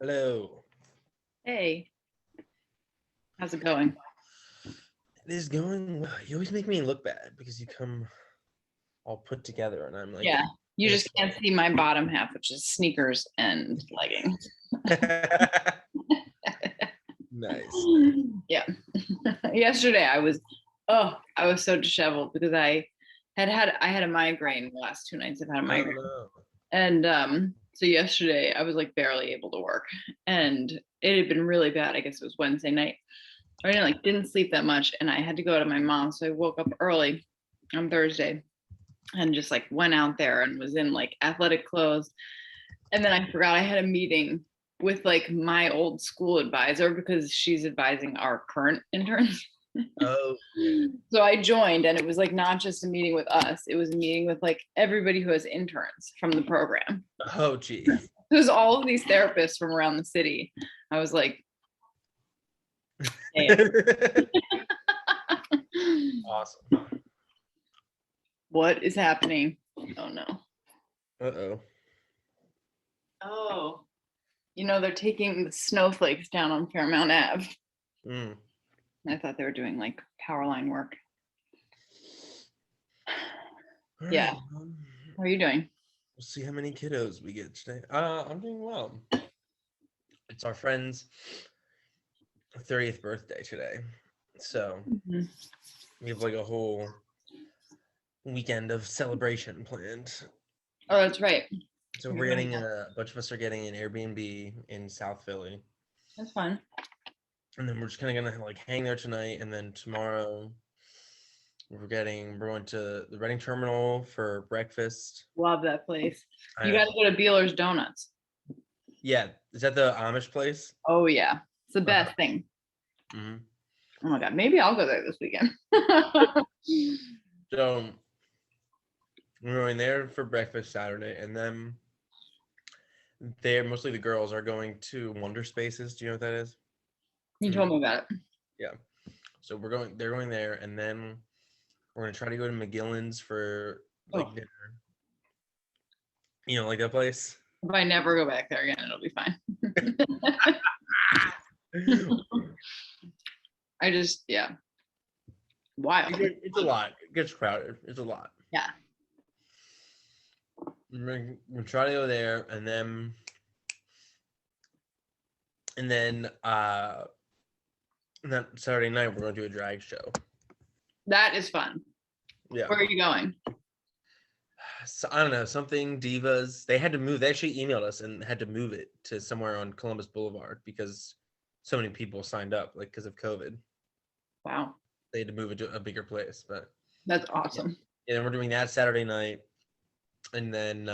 Hello. Hey, how's it going? It is going well. You always make me look bad because you come all put together and I'm like Yeah, you in a just can't see my bottom half, which is sneakers and leggings. nice. Yeah. Yesterday I was so disheveled because I had a migraine the last 2 nights. I've had a Oh migraine. no. And so yesterday I was like barely able to work. And it had been really bad. I guess it was Wednesday night. I didn't sleep that much and I had to go to my mom. So I woke up early on Thursday and just like went out there and was in like athletic clothes. And then I forgot I had a meeting with like my old school advisor because she's advising our current interns. Oh yeah. So I joined, and it was like not just a meeting with us, it was a meeting with like everybody who has interns from the program. Oh gee. It was all of these therapists from around the city. I was like, hey, Awesome. what is happening? Oh no. Uh-oh. Oh, they're taking the snowflakes down on Fairmount Ave. Mm. I thought they were doing like power line work. All Yeah. right. How are you doing? We'll see how many kiddos we get today. I'm doing well. It's our friend's 30th birthday today. So Mhm. we have like a whole weekend of celebration planned. Oh, that's right. So You're we're doing getting that. a bunch of us are getting an Airbnb in South Philly, That's fun. and then we're just kind of gonna like hang there tonight, and then tomorrow we're going to the Reading Terminal for breakfast. Love that place. I You know. got to go to Beeler's Donuts. Yeah, is that the Amish place? Oh yeah, it's the Uh-huh. best thing. Hmm. Oh my god, maybe I'll go there this weekend. So we're going there for breakfast Saturday, and then they're mostly the girls are going to Wonder Spaces. Do you know what that is? You told Mm, me about it. yeah. So they're going there, and then we're gonna try to go to McGillen's for Oh, like dinner. You know, like that place. if I never go back there again, it'll be fine. I just, yeah, wild. It's a lot. It gets crowded. It's a lot. Yeah. We're trying to go there, and then Saturday night we're gonna do a drag show. That is fun. Yeah. Where are you going? So I don't know, something divas. They had to move. They actually emailed us and had to move it to somewhere on Columbus Boulevard because so many people signed up, like because of COVID. Wow. They had to move it to a bigger place. But That's yeah, awesome. and then we're doing that Saturday night, and then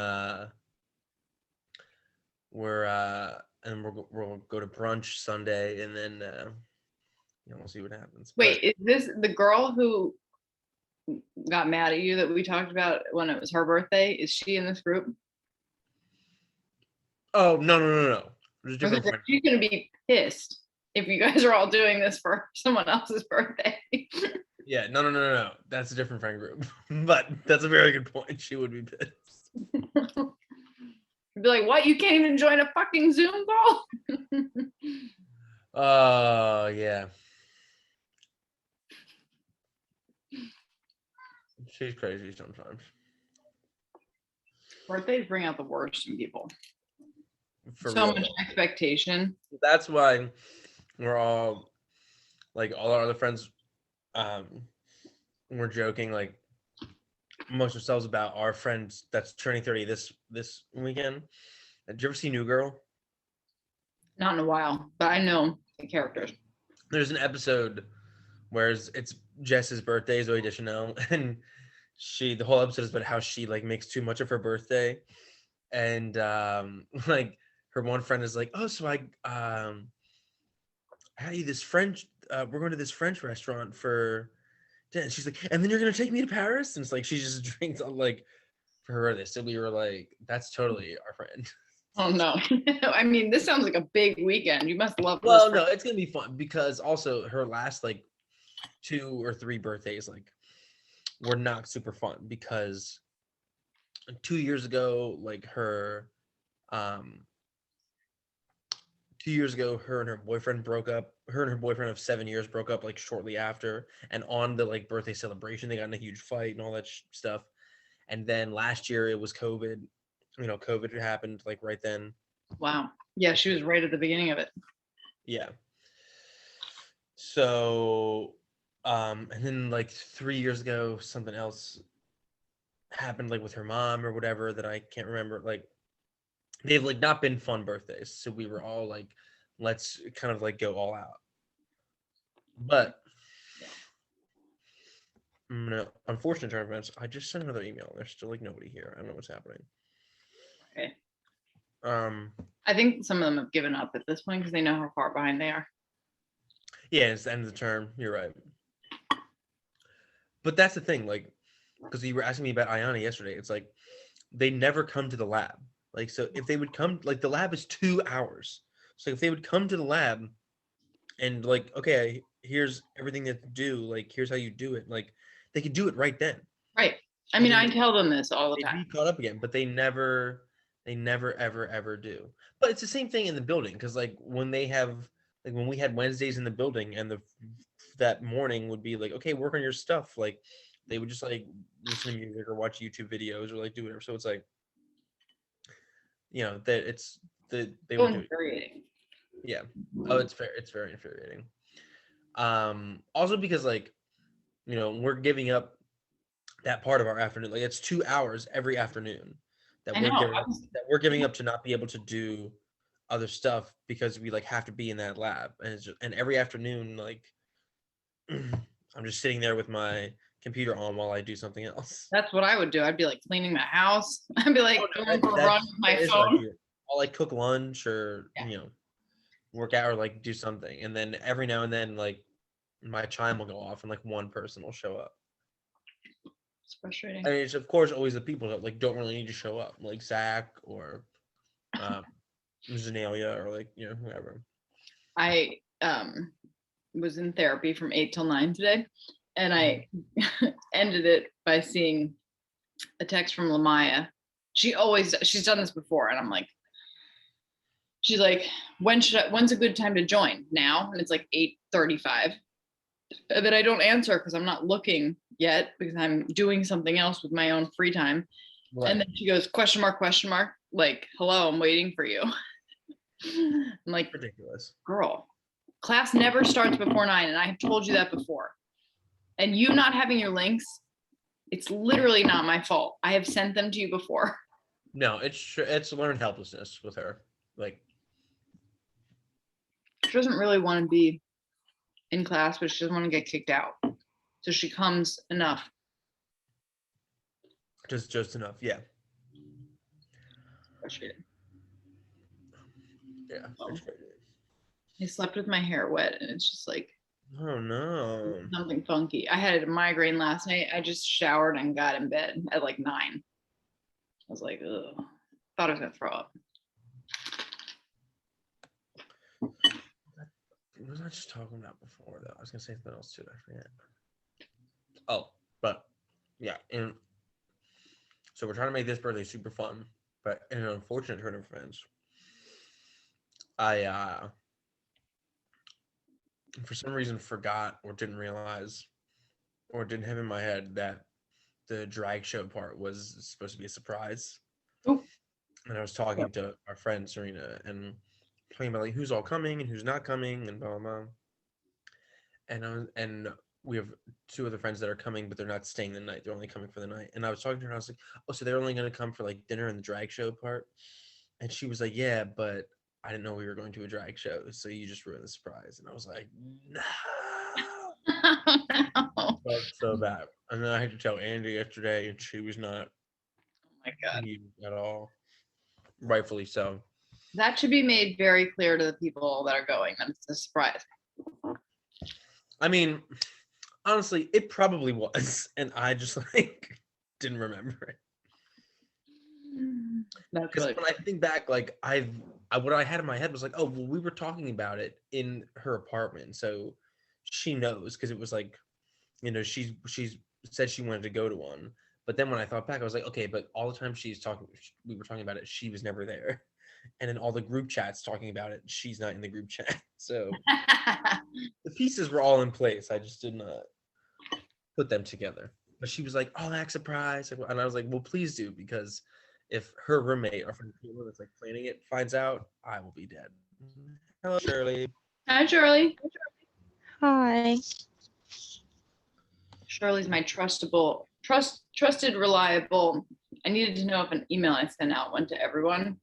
we'll go to brunch Sunday, and then we'll see what happens. But Wait, is this the girl who got mad at you that we talked about when it was her birthday? Is she in this group? oh no, there's a I was different like, friend. she's gonna be pissed if you guys are all doing this for someone else's birthday. Yeah, no. That's a different friend group. But that's a very good point. She would be pissed. Be like, what? You can't even join a fucking Zoom call? Oh yeah. She's crazy sometimes. Birthdays bring out the worst in people. For So real much though. expectation. That's why we're all like all our other friends um we're joking like amongst ourselves about our friends that's turning 30 this weekend. Did you ever see New Girl? Not in a while, but I know the characters. There's an episode where it's Jess's birthday, Zoe Deschanel, and the whole episode is about how she like makes too much of her birthday, and like her one friend is like, oh, so I had you this French, we're going to this French restaurant for dinner. And she's like, and then you're gonna take me to Paris, and it's like she just drinks on like for her this, and we were like, that's totally our friend. Oh no. I mean, this sounds like a big weekend. You must love this. Well, no, it's gonna be fun because also her last like 2 or 3 birthdays like were not super fun because 2 years ago like her um 2 years ago, her and her boyfriend broke up. Her and her boyfriend of 7 years broke up like shortly after, and on the like birthday celebration, they got in a huge fight and all that stuff. And then last year it was COVID. COVID happened like right then. Wow. Yeah, she was right at the beginning of it. Yeah. So, and then like 3 years ago, something else happened like with her mom or whatever that I can't remember. Like they've like not been fun birthdays, so we were all like, let's kind of like go all out. But unfortunate turn of events, I just sent another email. There's still like nobody here. I don't know what's happening. Okay. Um, I think some of them have given up at this point because they know how far behind they are. yeah, it's the end of the term. You're right. But that's the thing, like, because you were asking me about Ayana yesterday. It's like they never come to the lab. Like, so if they would come, like, the lab is 2 hours. So if they would come to the lab and like, okay, here's everything that to do. Like, here's how you do it. Like, they could do it right then. Right. I And mean, then I tell them this all the they'd time. be caught up again, but they never ever do. But it's the same thing in the building, because like when we had Wednesdays in the building, and that morning would be like, okay, work on your stuff. Like they would just like listen to music or watch YouTube videos or like do whatever. So it's like, that it's they So would do it. infuriating. Yeah. Oh, it's fair. It's very infuriating. Also because like, we're giving up that part of our afternoon. Like it's 2 hours every afternoon that I we're know. giving up to not be able to do other stuff because we like have to be in that lab. And and every afternoon, like I'm just sitting there with my computer on while I do something else. That's what I would do. I'd be like cleaning my house. I'd be like going for a run with my That is what I phone. do. I'll like cook lunch or work out or like do something, and then every now and then like my chime will go off and like one person will show up. It's frustrating. I mean, it's of course always the people that like don't really need to show up, like Zach or Zanelia or like whoever. I was in therapy from 8 till 9 today, and I ended it by seeing a text from Lamaya. She's done this before, and I'm like, she's like, when's a good time to join? Now? And it's like 8:35. And then I don't answer because I'm not looking yet because I'm doing something else with my own free time. Right. And then she goes, question mark, like, hello, I'm waiting for you. I'm like, ridiculous. Girl, class never starts before 9, and I have told you that before. And you not having your links, it's literally not my fault. I have sent them to you before. No, it's learned helplessness with her. Like, she doesn't really want to be in class, but she doesn't want to get kicked out. So she comes enough. Just enough, yeah. Frustrating. Yeah, frustrating. I slept with my hair wet, and it's just like, oh no, something funky. I had a migraine last night. I just showered and got in bed at like 9. I was like, ugh. Thought I was gonna throw up. What was I just talking about before though? I was gonna say something else too. I forget. Oh, but yeah, and so we're trying to make this birthday super fun, but in an unfortunate turn of events, I for some reason forgot or didn't realize or didn't have in my head that the drag show part was supposed to be a surprise. Ooh. And I was talking to our friend Serena and talking about like who's all coming and who's not coming and blah blah blah. And we have 2 other friends that are coming, but they're not staying the night. They're only coming for the night. And I was talking to her and I was like, oh, so they're only going to come for like dinner and the drag show part? And she was like, yeah, but I didn't know we were going to a drag show, so you just ruined the surprise. And I was like, no. Felt so bad. And then I had to tell Andy yesterday, and she was not at all. Rightfully so. That should be made very clear to the people that are going that it's a surprise. I mean, honestly, it probably was, and I just like didn't remember it. Because when I think back, like what I had in my head was like, oh, well, we were talking about it in her apartment, so she knows, because it was like, she's said she wanted to go to one, but then when I thought back, I was like, okay, but all the time we were talking about it, she was never there. and then all the group chats talking about it. She's not in the group chat. So the pieces were all in place. I just did not put them together. But she was like, "Oh, act surprise," and I was like, "Well, please do, because if her roommate, our friend Caitlin, that's like planning it, finds out, I will be dead." Hello, Shirley. Hi, Shirley. Hi. Shirley's my trusted, reliable. I needed to know if an email I sent out went to everyone.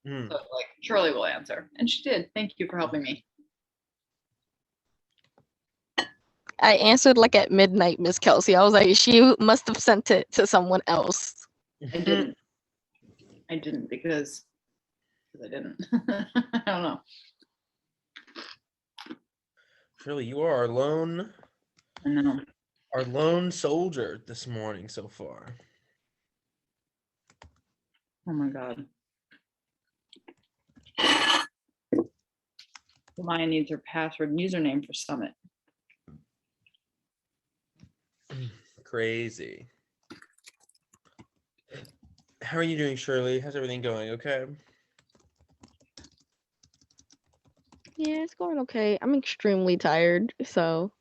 Mm. So like Shirley will answer. And she did. Thank you for helping me. I answered like at midnight, Miss Kelsey. I was like, she must have sent it to someone else. I didn't. I didn't because I didn't. I don't know. Shirley, you are I know. our lone soldier this morning so far. Oh my God. Maya needs her password and username for Summit. Crazy. How are you doing, Shirley? How's everything going? Okay. Yeah, it's going okay. I'm extremely tired, so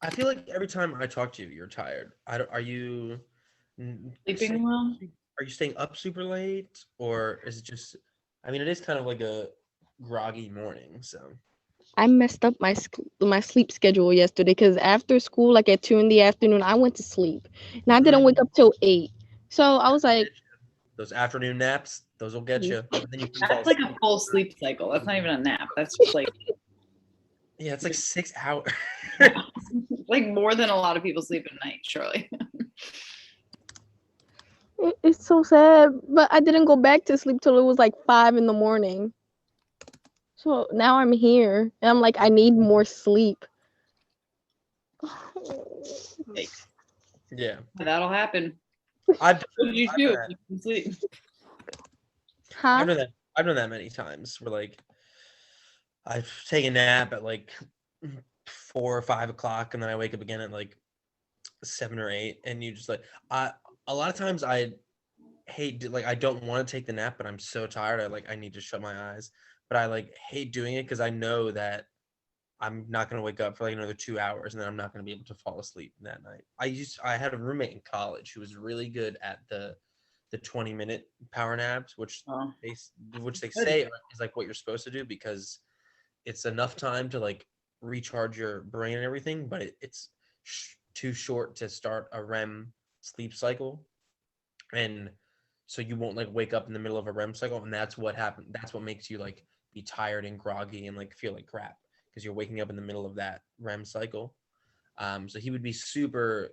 I feel like every time I talk to you, you're tired. Are you Sleeping well? Are you staying up super late, or is it just? I mean, it is kind of like a groggy morning. So I messed up my sleep schedule yesterday because after school, like at 2 in the afternoon, I went to sleep and I didn't wake up till 8. So I was like, those afternoon naps, those will get you. And then you can fall That's like asleep. a full sleep cycle. That's not even a nap. That's just like Yeah, it's like 6 hours. like more than a lot of people sleep at night, Shirley. it's so sad, but I didn't go back to sleep till it was like 5 in the morning. So now I'm here and I'm like, I need more sleep. Yeah, That'll happen. I've What did you I've do? done that. You can sleep. Huh? I've done that many times. Where like I've taken a nap at like 4 or 5 o'clock, and then I wake up again at like 7 or 8, and you just like a lot of times I hate like I don't want to take the nap, but I'm so tired. I need to shut my eyes, but I like hate doing it because I know that I'm not going to wake up for like another 2 hours, and then I'm not going to be able to fall asleep that night. I had a roommate in college who was really good at the 20-minute power naps, which Oh, they good. say is like what you're supposed to do, because it's enough time to like recharge your brain and everything, but it's too short to start a REM sleep cycle, and so you won't like wake up in the middle of a REM cycle, and that's what happened. That's what makes you like be tired and groggy and like feel like crap, because you're waking up in the middle of that REM cycle. So he would be super,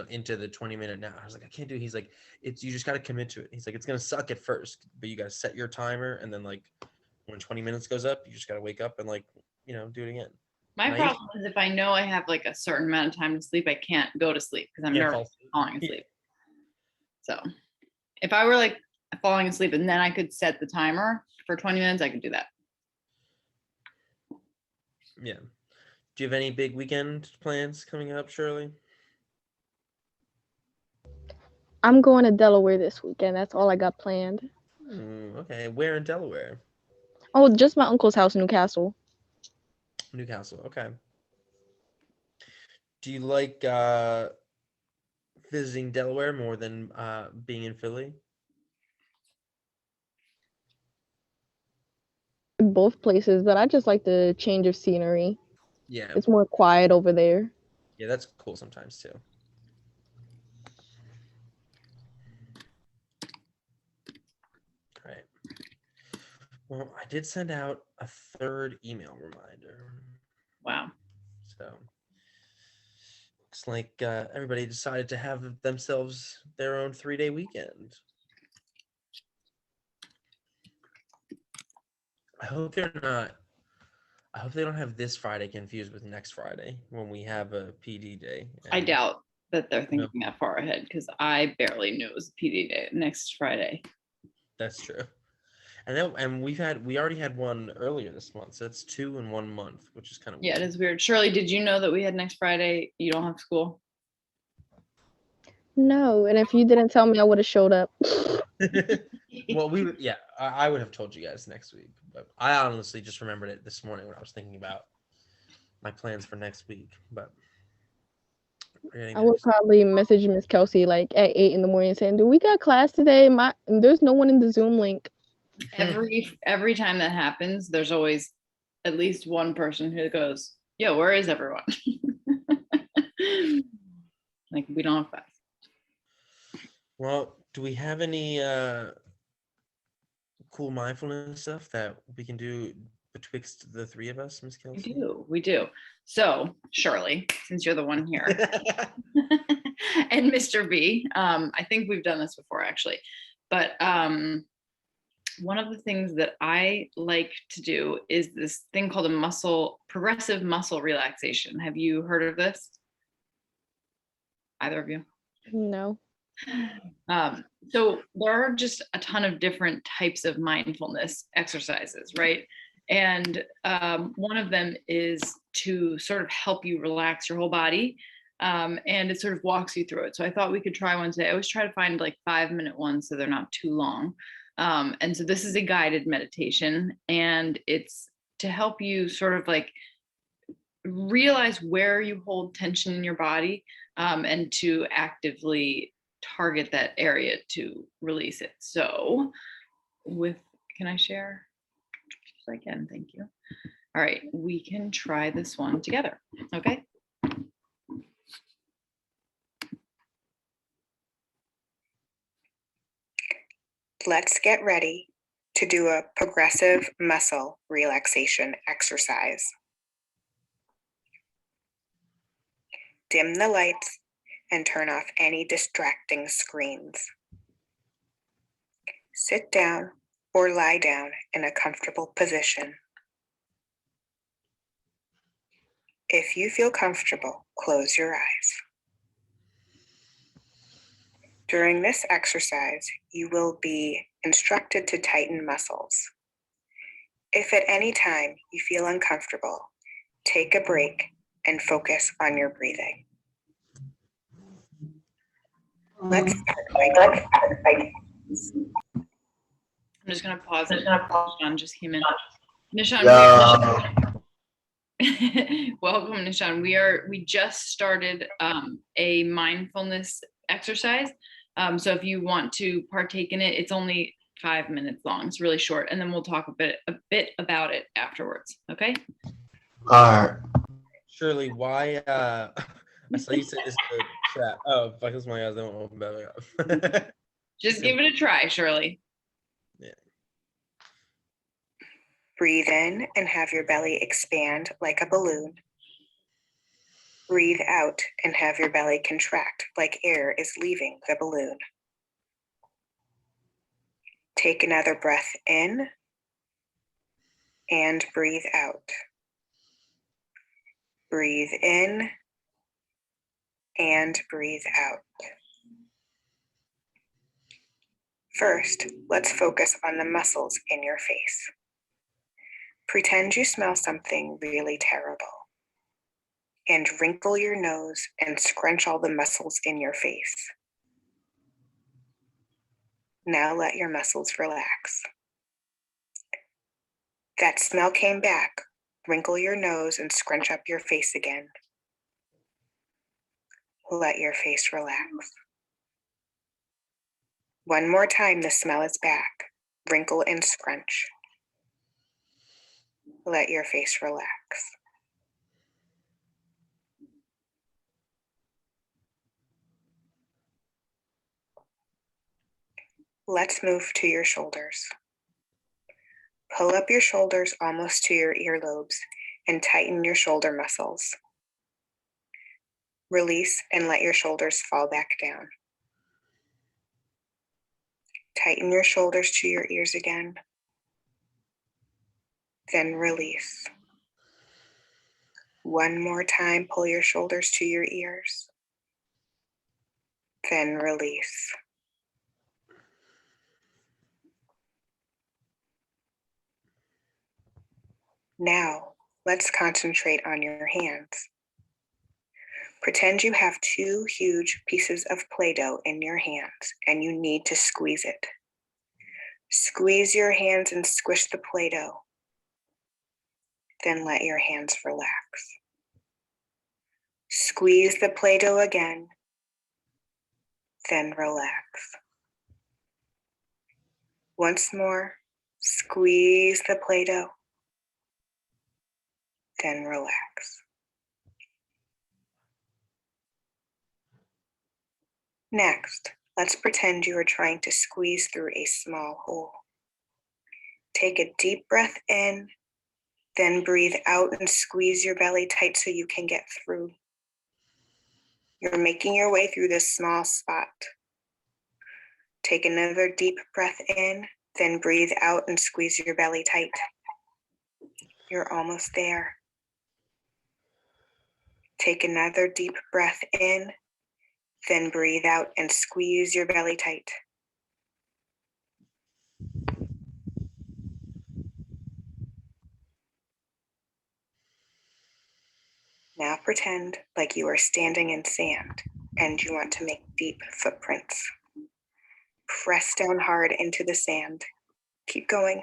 into the 20-minute now. I was like, I can't do it. He's like, it's you just got to commit to it. He's like, it's gonna suck at first, but you got to set your timer, and then like when 20 minutes goes up, you just got to wake up and like do it again. My And I problem is if I know I have like a certain amount of time to sleep, I can't go to sleep because I'm can't nervous fall of asleep. falling asleep. So if I were like falling asleep and then I could set the timer for 20 minutes, I could do that. Yeah. Do you have any big weekend plans coming up, Shirley? I'm going to Delaware this weekend. That's all I got planned. Okay. Where in Delaware? Oh, just my uncle's house in Newcastle. Newcastle. Okay. Do you like visiting Delaware more than being in Philly? Both places, but I just like the change of scenery. Yeah. It's more quiet over there. Yeah, that's cool sometimes too. All right. Well, I did send out a third email reminder. Wow. So looks like everybody decided to have themselves their own 3-day weekend. I hope they don't have this Friday confused with next Friday when we have a PD day. I doubt that they're No. thinking that far ahead because I barely knew it was PD day next Friday. That's true. And we already had one earlier this month, so it's 2 in 1 month, which is kind of Yeah, weird. it is weird. Shirley, did you know that we had next Friday? You don't have school? No, and if you didn't tell me, I would have showed up. Well, I would have told you guys next week, but I honestly just remembered it this morning when I was thinking about my plans for next week. But we're getting I there. would probably message Miss Kelsey like at 8 in the morning saying, "Do we got class today? There's no one in the Zoom link." Every time that happens, there's always at least one person who goes, "Yo, where is everyone?" Like, we don't have class. Well, do we have any cool mindfulness stuff that we can do betwixt the three of us, Miss Kelsey? We do. So, Shirley, since you're the one here, and Mr. B, I think we've done this before actually, but one of the things that I like to do is this thing called progressive muscle relaxation. Have you heard of this? Either of you? No. So there are just a ton of different types of mindfulness exercises, right? And one of them is to sort of help you relax your whole body. And it sort of walks you through it. So I thought we could try one today. I always try to find like 5-minute ones so they're not too long. And so this is a guided meditation, and it's to help you sort of like realize where you hold tension in your body, and to actively target that area to release it. So can I share? Yes, I can, thank you. All right, we can try this one together, okay? Let's get ready to do a progressive muscle relaxation exercise. Dim the lights and turn off any distracting screens. Sit down or lie down in a comfortable position. If you feel comfortable, close your eyes. During this exercise, you will be instructed to tighten muscles. If at any time you feel uncomfortable, take a break and focus on your breathing. Let's start by I'm just gonna pause it. Nishan just came in. Nishan, welcome, Nishan. We just started a mindfulness exercise. So if you want to partake in it, it's only 5 minutes long. It's really short, and then we'll talk a bit about it afterwards. Okay. All right. Shirley, why? I saw you say this in the chat. Oh, if I close my eyes, they won't open back up. Just give it a try, Shirley. Yeah. breathe in and have your belly expand like a balloon. Breathe out and have your belly contract like air is leaving the balloon. Take another breath in and breathe out. Breathe in and breathe out. First, let's focus on the muscles in your face. Pretend you smell something really terrible and wrinkle your nose and scrunch all the muscles in your face. Now let your muscles relax. That smell came back. Wrinkle your nose and scrunch up your face again. Let your face relax. One more time, the smell is back. Wrinkle and scrunch. Let your face relax. Let's move to your shoulders. Pull up your shoulders almost to your earlobes and tighten your shoulder muscles. Release and let your shoulders fall back down. Tighten your shoulders to your ears again. Then release. One more time, pull your shoulders to your ears. Then release. Now, let's concentrate on your hands. Pretend you have two huge pieces of Play-Doh in your hands and you need to squeeze it. Squeeze your hands and squish the Play-Doh. Then let your hands relax. Squeeze the Play-Doh again, then relax. Once more, squeeze the Play-Doh, then relax. Next, let's pretend you are trying to squeeze through a small hole. Take a deep breath in, then breathe out and squeeze your belly tight so you can get through. You're making your way through this small spot. Take another deep breath in, then breathe out and squeeze your belly tight. You're almost there. Take another deep breath in, then breathe out and squeeze your belly tight. Now pretend like you are standing in sand and you want to make deep footprints. Press down hard into the sand. Keep going.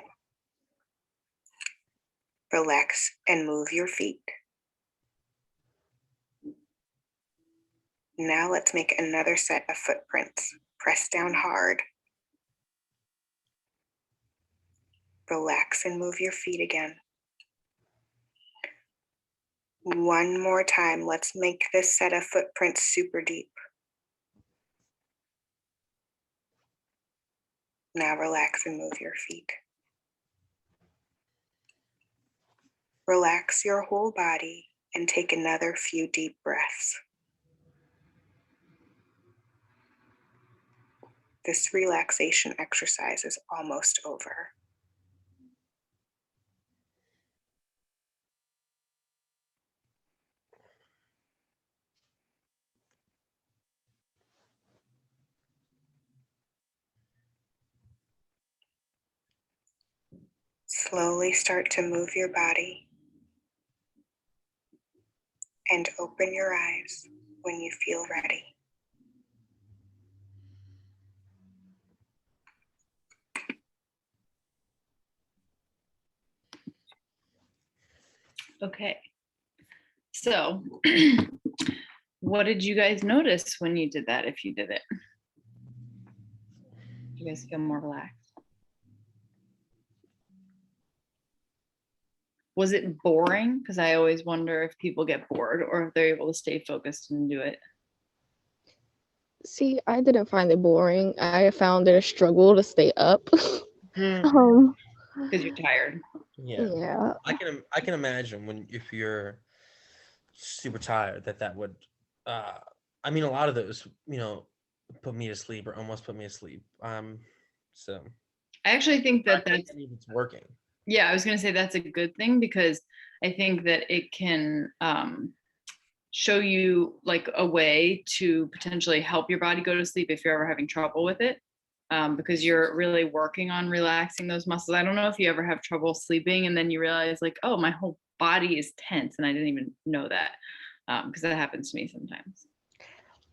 Relax and move your feet. Now let's make another set of footprints. Press down hard. Relax and move your feet again. One more time, let's make this set of footprints super deep. Now relax and move your feet. Relax your whole body and take another few deep breaths. This relaxation exercise is almost over. Slowly start to move your body and open your eyes when you feel ready. Okay. So, what did you guys notice when you did that, if you did it? Did you guys feel more relaxed? Was it boring? Because I always wonder if people get bored or if they're able to stay focused and do it. See, I didn't find it boring. I found it a struggle to stay up. Hmm. Because you're tired. Yeah. I can imagine when if you're super tired that would I mean a lot of those, put me to sleep or almost put me to sleep. So I actually think I that can't that's, believe it's working. yeah, I was going to say that's a good thing because I think that it can show you like a way to potentially help your body go to sleep if you're ever having trouble with it. Because you're really working on relaxing those muscles. I don't know if you ever have trouble sleeping and then you realize like, oh, my whole body is tense and I didn't even know that, because that happens to me sometimes.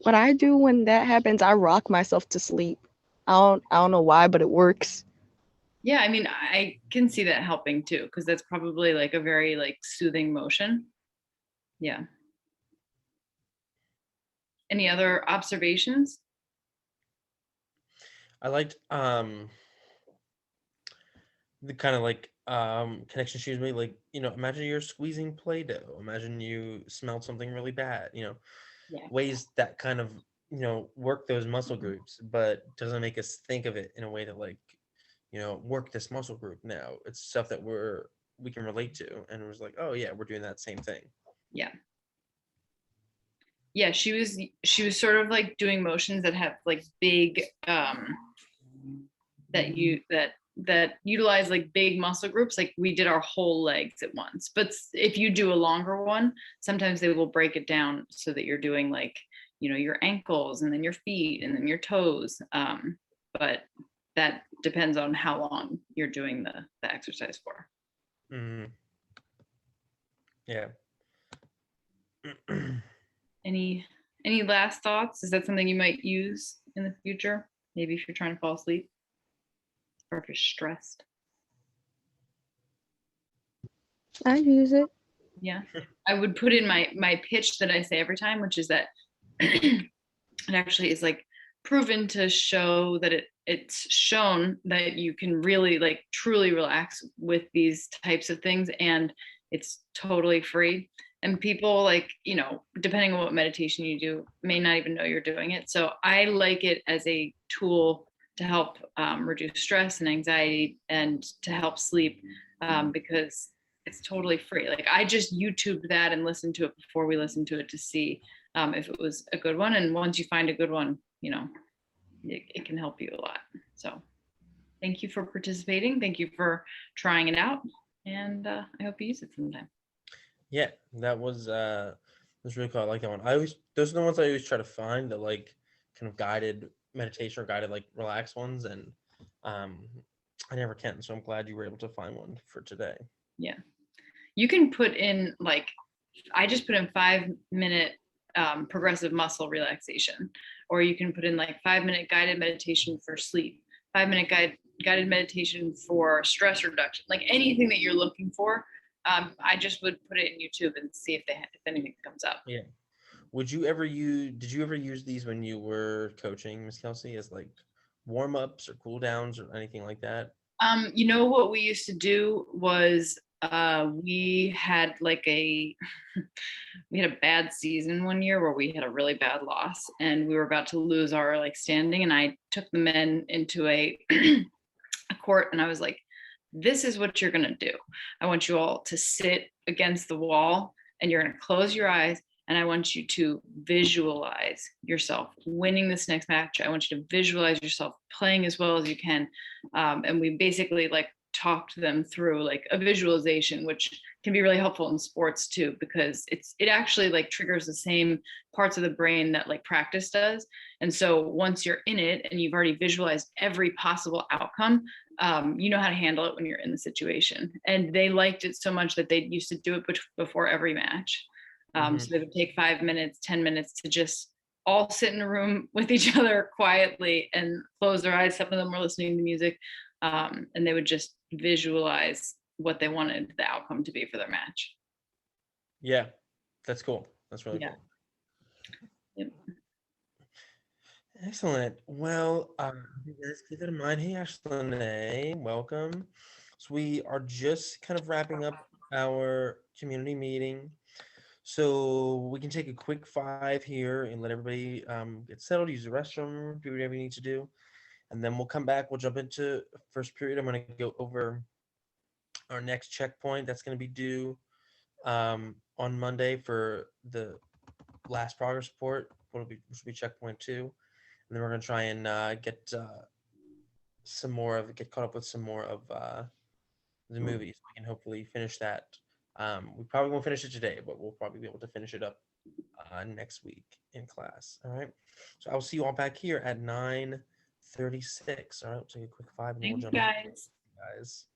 What I do when that happens, I rock myself to sleep. I don't know why, but it works. Yeah, I mean, I can see that helping too, because that's probably like a very like soothing motion. Yeah. Any other observations? I liked the kind of like connection she was made, like, imagine you're squeezing Play-Doh, imagine you smelled something really bad, Yeah. ways that kind of work those muscle groups, but doesn't make us think of it in a way to like work this muscle group. Now it's stuff that we can relate to, and it was like, oh yeah, we're doing that same thing. Yeah. Yeah, she was sort of like doing motions that have like big that utilize like big muscle groups. Like we did our whole legs at once, but if you do a longer one, sometimes they will break it down so that you're doing like your ankles and then your feet and then your toes, but that depends on how long you're doing the exercise for. Mm-hmm. Yeah. Any last thoughts? Is that something you might use in the future? Maybe if you're trying to fall asleep or if you're stressed. I use it. Yeah. I would put in my pitch that I say every time, which is that it actually is like proven to show that it's shown that you can really like truly relax with these types of things, and it's totally free. And people, like, you know, depending on what meditation you do, may not even know you're doing it. So I like it as a tool to help reduce stress and anxiety and to help sleep, because it's totally free. Like I just YouTubed that and listened to it before we listened to it to see if it was a good one. And once you find a good one, you know, it can help you a lot. So thank you for participating. Thank you for trying it out. And I hope you use it sometime. Yeah, that was really cool. I like that one. Those are the ones I always try to find, the like kind of guided meditation or guided like relax ones, and I never can. So I'm glad you were able to find one for today. Yeah. You can put in like, I just put in 5-minute progressive muscle relaxation, or you can put in like 5-minute guided meditation for sleep, 5-minute guided meditation for stress reduction, like anything that you're looking for. I just would put it in YouTube and see if anything comes up. Yeah. Did you ever use these when you were coaching, Miss Kelsey, as like warm-ups or cool downs or anything like that? You know what we used to do was we had like we had a bad season one year where we had a really bad loss and we were about to lose our like standing, and I took the men into a court and I was like, this is what you're going to do. I want you all to sit against the wall and you're going to close your eyes, and I want you to visualize yourself winning this next match. I want you to visualize yourself playing as well as you can. And we basically like talked them through like a visualization, which can be really helpful in sports too, because it actually like triggers the same parts of the brain that like practice does. And so once you're in it and you've already visualized every possible outcome, you know how to handle it when you're in the situation. And they liked it so much that they used to do it before every match. So they would take 5 minutes, 10 minutes to just all sit in a room with each other quietly and close their eyes. Some of them were listening to music, and they would just visualize what they wanted the outcome to be for their match. Yeah, that's cool. That's really Yeah. cool. Yep. Excellent. Well, you guys keep that in mind. Hey, Ashley, welcome. So we are just kind of wrapping up our community meeting. So we can take a quick 5 here and let everybody get settled, use the restroom, do whatever you need to do. And then we'll come back. We'll jump into first period. I'm going to go over our next checkpoint. That's going to be due on Monday for the last progress report, which will be checkpoint 2. And then we're going to try and get caught up with some more of the movies. We can hopefully finish that. We probably won't finish it today, but we'll probably be able to finish it up next week in class. All right. So I'll see you all back here at 9:36. All right. We'll take a quick 5 and then we'll Thanks, jump in. guys. Guys.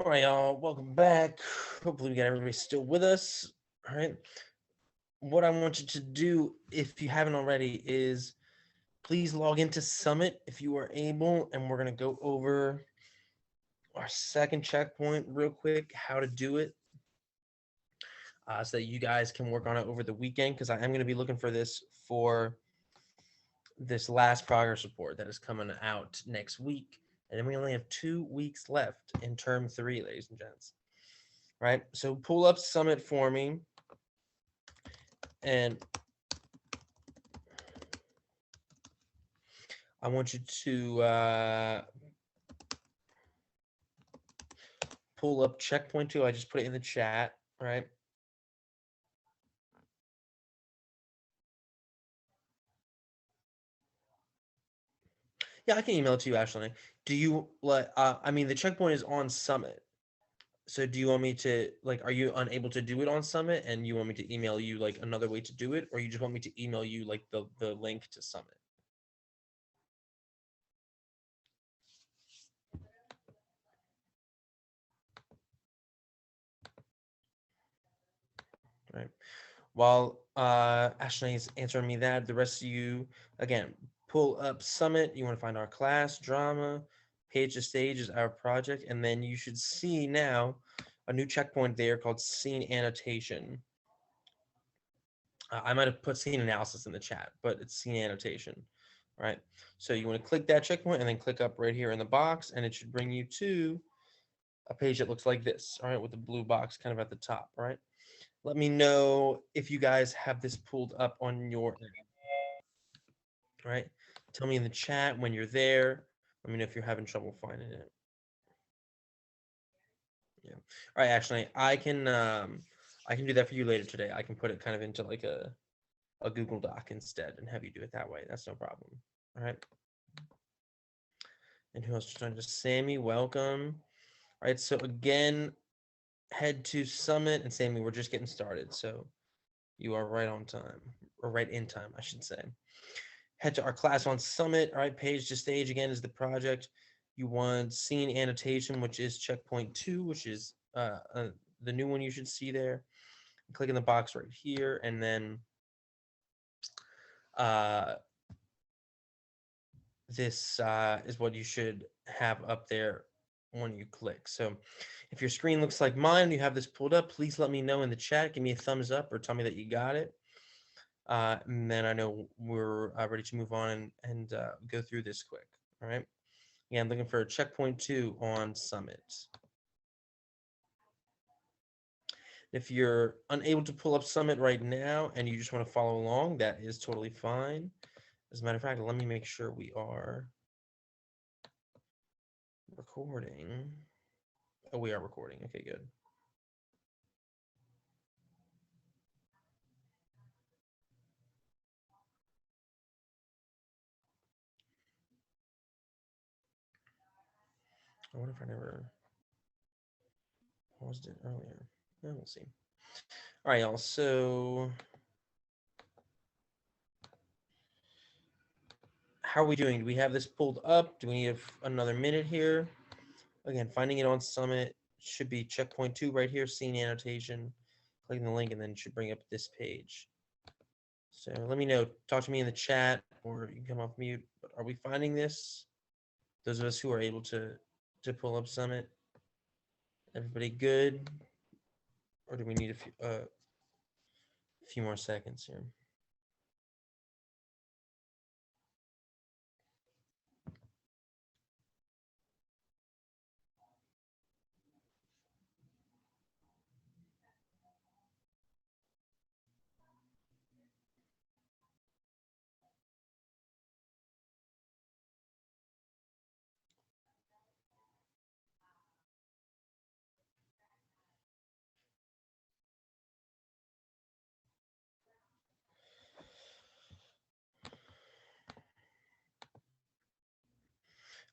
All right, y'all, welcome back. Hopefully we got everybody still with us. All right. What I want you to do, if you haven't already, is please log into Summit if you are able, and we're going to go over our second checkpoint real quick, how to do it, so that you guys can work on it over the weekend, because I am going to be looking for this for this last progress report that is coming out next week. And then we only have 2 weeks left in term 3, ladies and gents. Right? So pull up Summit for me. And I want you to pull up checkpoint 2. I just put it in the chat, right? Yeah, I can email it to you, Ashley. Do you like? I mean, the checkpoint is on Summit. So do you want me to like? Are you unable to do it on Summit, and you want me to email you like another way to do it, or you just want me to email you like the link to Summit? Right. While Ashley is answering me that, the rest of you, again, pull up Summit. You want to find our class, drama, page to stage is our project. And then you should see now a new checkpoint there called scene annotation. I might have put scene analysis in the chat, but it's scene annotation, right? So you want to click that checkpoint and then click up right here in the box, and it should bring you to a page that looks like this, all right, with the blue box kind of at the top, all right? Let me know if you guys have this pulled up on your end. All right. Tell me in the chat when you're there. Let me know if you're having trouble finding it. Yeah. All right, actually, I can do that for you later today. I can put it kind of into like a Google Doc instead and have you do it that way. That's no problem. All right. And who else just joined us? Sammy, welcome. All right. So again, head to Summit, and Sammy, we're just getting started. So you are right on time, or right in time, I should say. Head to our class on Summit. All right, page to stage again is the project. You want scene annotation, which is checkpoint 2, which is the new one you should see there. Click in the box right here, and then this is what you should have up there when you click. So if your screen looks like mine and you have this pulled up, please let me know in the chat. Give me a thumbs up or tell me that you got it. And then I know we're ready to move on and go through this quick. All right. Yeah, I'm looking for a checkpoint 2 on Summit. If you're unable to pull up Summit right now and you just want to follow along, that is totally fine. As a matter of fact, let me make sure we are recording. Oh, we are recording. Okay, good. I wonder if I never paused it earlier. Yeah, we'll see. All right, y'all. So how are we doing? Do we have this pulled up? Do we need another minute here? Again, finding it on Summit should be checkpoint 2 right here, scene annotation. Clicking the link and then it should bring up this page. So let me know. Talk to me in the chat or you can come off mute. But are we finding this? Those of us who are able to pull up Summit. Everybody good? Or do we need a few more seconds here?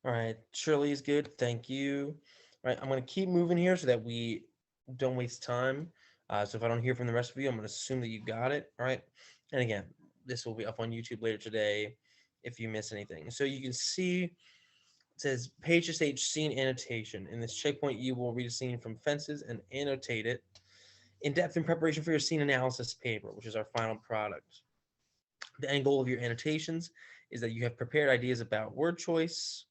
All right, Shirley is good. Thank you. All right, I'm going to keep moving here so that we don't waste time. So if I don't hear from the rest of you, I'm going to assume that you got it. All right. And again, this will be up on YouTube later today if you miss anything. So you can see It says page to stage scene annotation. In this checkpoint, you will read a scene from Fences and annotate it in depth in preparation for your scene analysis paper, which is our final product. The end goal of your annotations is that you have prepared ideas about word choice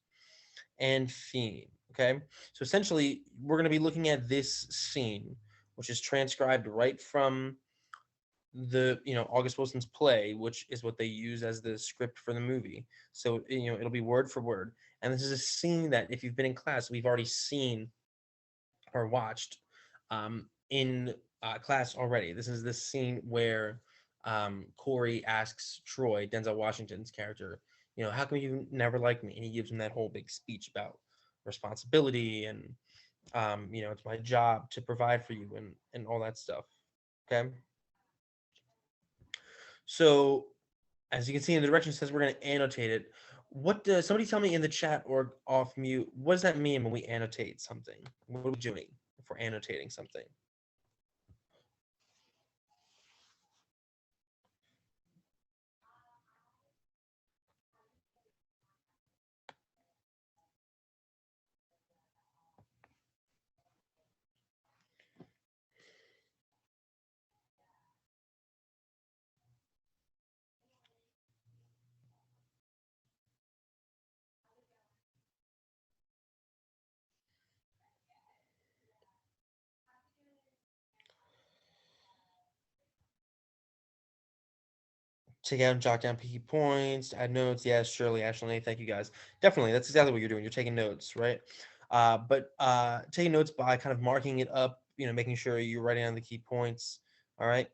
and theme. Okay, so essentially, we're going to be looking at this scene, which is transcribed right from the August Wilson's play, which is what they use as the script for the movie. So it'll be word for word, and this is a scene that if you've been in class, we've already seen or watched in class already. This is the scene where Corey asks Troy, Denzel Washington's character, how come you never liked me? And he gives him that whole big speech about responsibility and it's my job to provide for you and all that stuff. Okay. So as you can see in the directions, it says we're going to annotate it. What does somebody tell me in the chat or off mute? What does that mean when we annotate something? What are we doing if we're annotating something? Take out and jot down key points, add notes. Yes, Shirley, Ashley, thank you guys. Definitely, that's exactly what you're doing. You're taking notes, right? But taking notes by kind of marking it up, making sure you're writing down the key points. All right.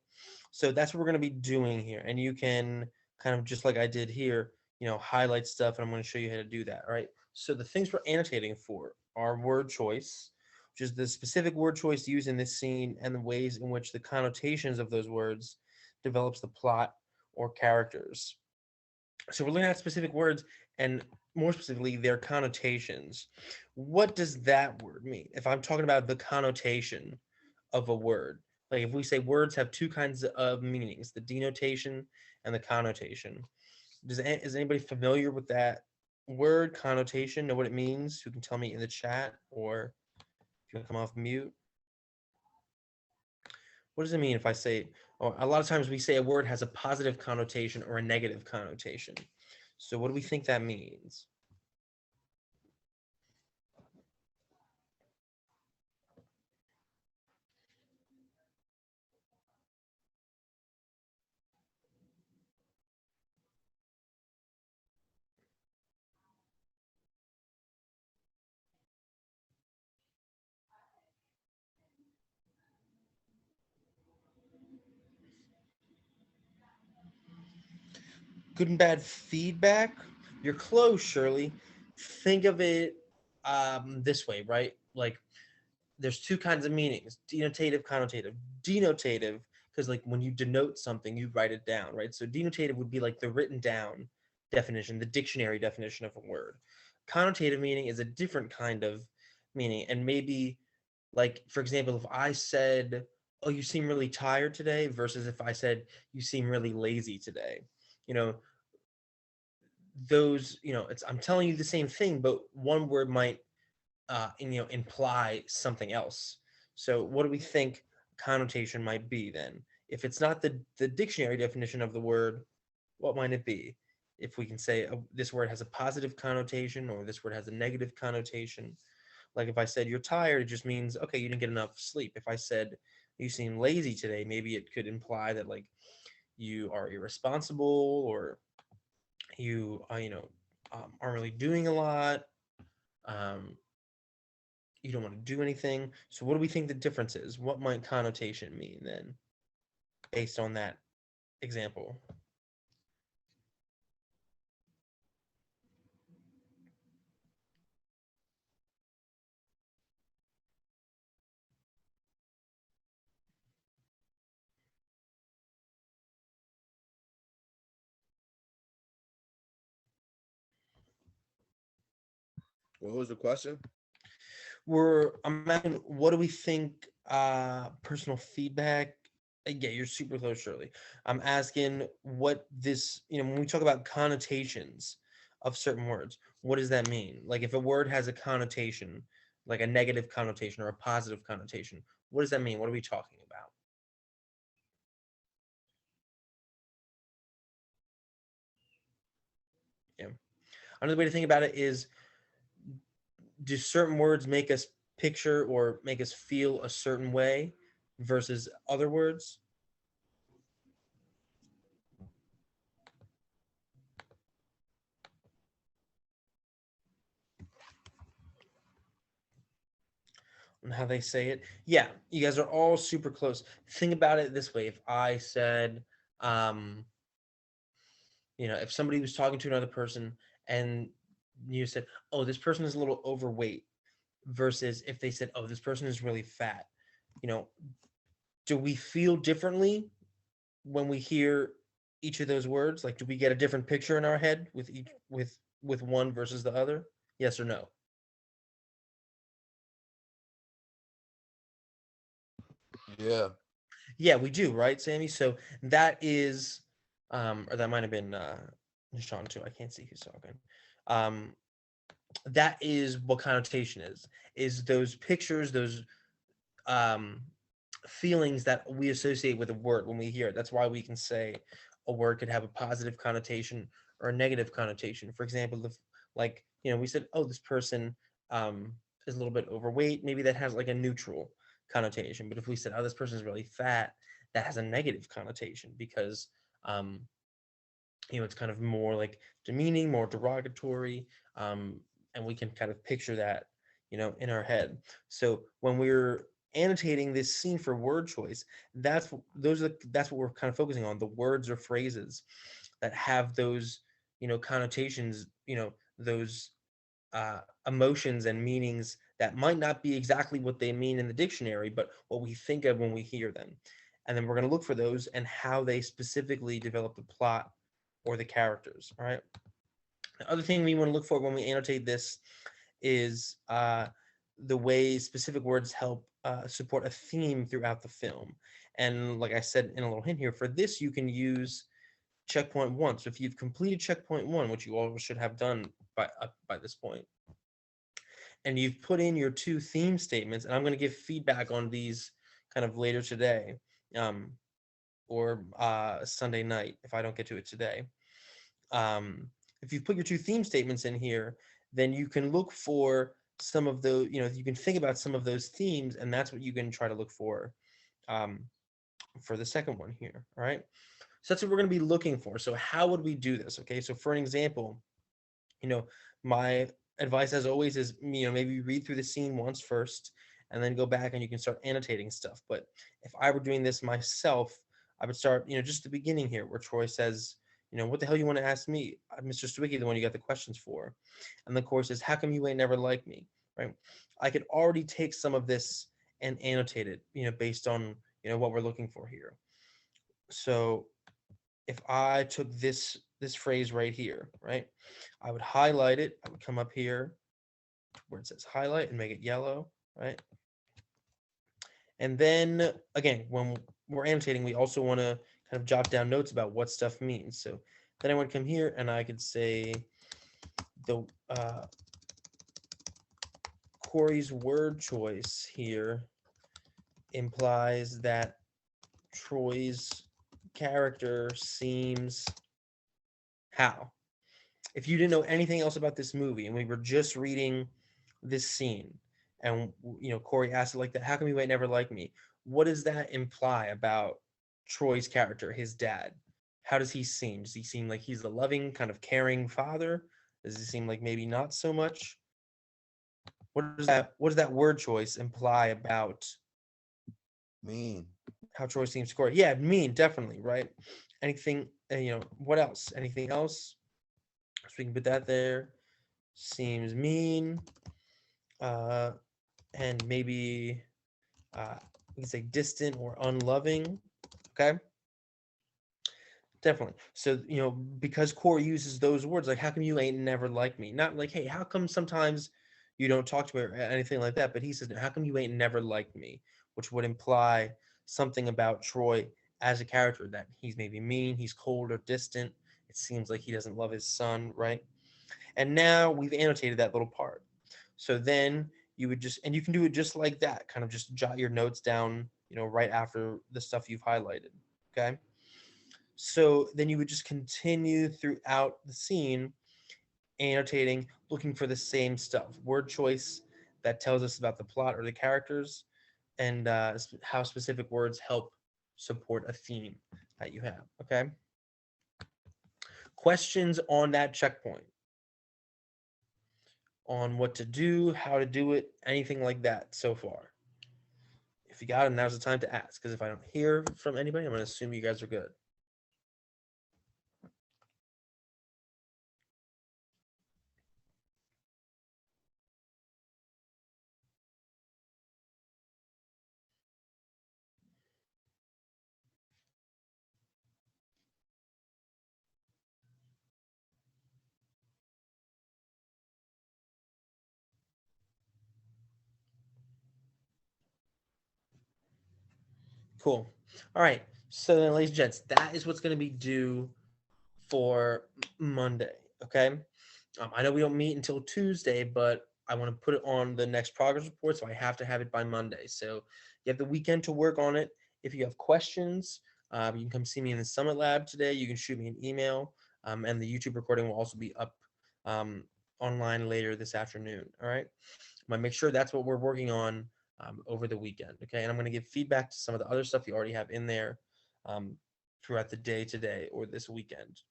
So that's what we're going to be doing here. And you can kind of just like I did here, highlight stuff. And I'm going to show you how to do that. All right. So the things we're annotating for are word choice, which is the specific word choice used in this scene and the ways in which the connotations of those words develops the plot or characters. So we're looking at specific words and more specifically their connotations. What does that word mean? If I'm talking about the connotation of a word, like if we say words have two kinds of meanings, the denotation and the connotation. Is anybody familiar with that word connotation? Know what it means? Who can tell me in the chat, or if you want to come off mute? What does it mean if I say, or a lot of times we say a word has a positive connotation or a negative connotation. So what do we think that means? Good and bad feedback. You're close, Shirley. Think of it this way, right? Like there's two kinds of meanings: denotative, connotative. Denotative, because like when you denote something, you write it down, right? So denotative would be like the written down definition, the dictionary definition of a word. Connotative meaning is a different kind of meaning, and maybe like for example, if I said, "Oh, you seem really tired today," versus if I said, "You seem really lazy today," you know, those, it's I'm telling you the same thing, but one word might imply something else. So what do we think connotation might be then? If it's not the dictionary definition of the word, what might it be? If we can say this word has a positive connotation or this word has a negative connotation. Like if I said you're tired, it just means, okay, you didn't get enough sleep. If I said you seem lazy today, maybe it could imply that like you are irresponsible, or you aren't really doing a lot. Um, you don't want to do anything. So what do we think the difference is? What might connotation mean then, based on that example? What was the question? I'm asking, what do we think personal feedback? Yeah, you're super close, Shirley. I'm asking what this, when we talk about connotations of certain words, what does that mean? Like if a word has a connotation, like a negative connotation or a positive connotation, what does that mean? What are we talking about? Yeah. Another way to think about it is, do certain words make us picture or make us feel a certain way versus other words? And how they say it. Yeah, you guys are all super close. Think about it this way. If I said, if somebody was talking to another person and you said, oh, this person is a little overweight, versus if they said, oh, this person is really fat, you know, do we feel differently when we hear each of those words? Like, do we get a different picture in our head with each with one versus the other? Yes or no? Yeah. Yeah, we do, right, Sammy? So that is, or that might have been Sean too. I can't see who's talking. That is what connotation is those pictures, those um, feelings that we associate with a word when we hear it. That's why we can say a word could have a positive connotation or a negative connotation. For example, if we said, oh, this person is a little bit overweight, maybe that has like a neutral connotation. But if we said, oh, this person is really fat, that has a negative connotation because um, it's kind of more like demeaning, more derogatory, and we can kind of picture that, in our head. So when we're annotating this scene for word choice, that's what we're kind of focusing on, the words or phrases that have those, connotations, those emotions and meanings that might not be exactly what they mean in the dictionary, but what we think of when we hear them. And then we're going to look for those and how they specifically develop the plot or the characters. All right. The other thing we want to look for when we annotate this is the way specific words help support a theme throughout the film. And like I said in a little hint here, for this, you can use checkpoint one. So if you've completed checkpoint one, which you all should have done by this point, and you've put in your two theme statements, and I'm going to give feedback on these kind of later today, or Sunday night if I don't get to it today. If you put your two theme statements in here, then you can look for some of those, you can think about some of those themes, and that's what you can try to look for the second one here. All right. So that's what we're going to be looking for. So how would we do this? Okay. So for an example, my advice as always is, maybe read through the scene once first and then go back and you can start annotating stuff. But if I were doing this myself, I would start, just the beginning here where Troy says, what the hell you want to ask me? Mr. Stwicky, the one you got the questions for. And the course is, how come you ain't never like me? Right. I could already take some of this and annotate it, based on, what we're looking for here. So if I took this phrase right here, right, I would highlight it. I would come up here where it says highlight and make it yellow, right? And then again, when we're annotating, we also want to kind of jot down notes about what stuff means. So then I would come here and I could say the Corey's word choice here implies that Troy's character seems how? If you didn't know anything else about this movie and we were just reading this scene and Corey asked it like that, how come you ain't never like me? What does that imply about Troy's character, his dad? How does he seem? Does he seem like he's a loving, kind of caring father? Does he seem like maybe not so much? What does that word choice imply about Mean. how Troy seems to Corey? Yeah, mean, definitely, right? Anything, what else? Anything else? So we can put that there. Seems mean. And maybe we can say distant or unloving. Okay. Definitely. So, because Corey uses those words, like, how come you ain't never like me? Not like, hey, how come sometimes you don't talk to me or anything like that? But he says, how come you ain't never like me? Which would imply something about Troy as a character, that he's maybe mean, he's cold or distant. It seems like he doesn't love his son, right? And now we've annotated that little part. So then you would just, and you can do it just like that, kind of just jot your notes down, right after the stuff you've highlighted. Okay. So then you would just continue throughout the scene, annotating, looking for the same stuff, word choice that tells us about the plot or the characters, and how specific words help support a theme that you have. Okay. Questions on that checkpoint, on what to do, how to do it, anything like that so far? If you got them, now's the time to ask, because if I don't hear from anybody, I'm going to assume you guys are good. Cool. All right. So then, ladies and gents, that is what's going to be due for Monday. Okay. I know we don't meet until Tuesday, but I want to put it on the next progress report, so I have to have it by Monday. So you have the weekend to work on it. If you have questions, you can come see me in the Summit Lab today. You can shoot me an email, and the YouTube recording will also be up online later this afternoon. All right. I'm going to make sure that's what we're working on over the weekend. Okay. And I'm going to give feedback to some of the other stuff you already have in there throughout the day today or this weekend.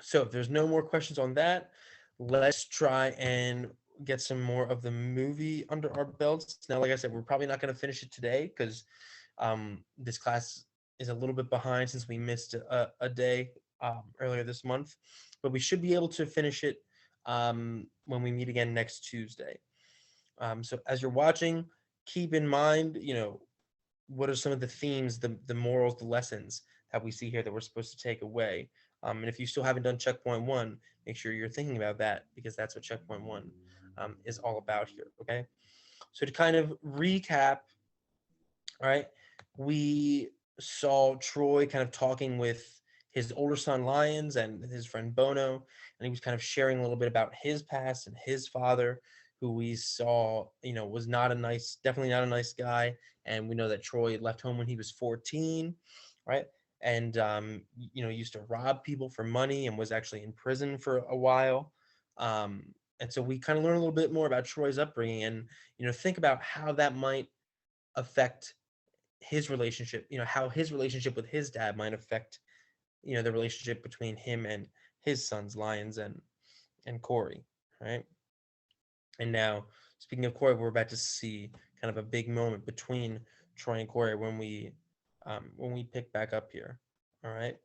So if there's no more questions on that, let's try and get some more of the movie under our belts. Now, like I said, we're probably not going to finish it today because this class is a little bit behind since we missed a day earlier this month, but we should be able to finish it when we meet again next Tuesday. So as you're watching, keep in mind, what are some of the themes, the morals, the lessons that we see here that we're supposed to take away. And if you still haven't done checkpoint 1, make sure you're thinking about that, because that's what checkpoint 1 is all about here. Okay. So to kind of recap, all right, we saw Troy kind of talking with his older son Lyons and his friend Bono, and he was kind of sharing a little bit about his past and his father, who we saw, was definitely not a nice guy. And we know that Troy left home when he was 14, right? And used to rob people for money and was actually in prison for a while. And so we kind of learn a little bit more about Troy's upbringing, and think about how that might affect his relationship, how his relationship with his dad might affect, the relationship between him and his sons, Lyons and Corey, right? And now, speaking of Corey, we're about to see kind of a big moment between Troy and Corey when we pick back up here. All right.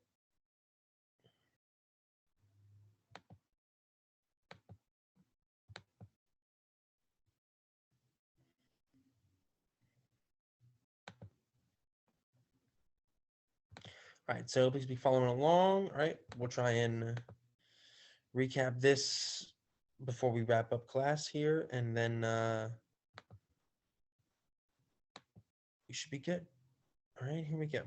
All right, so please be following along. All right, we'll try and recap this before we wrap up class here, and then we should be good. All right, here we go.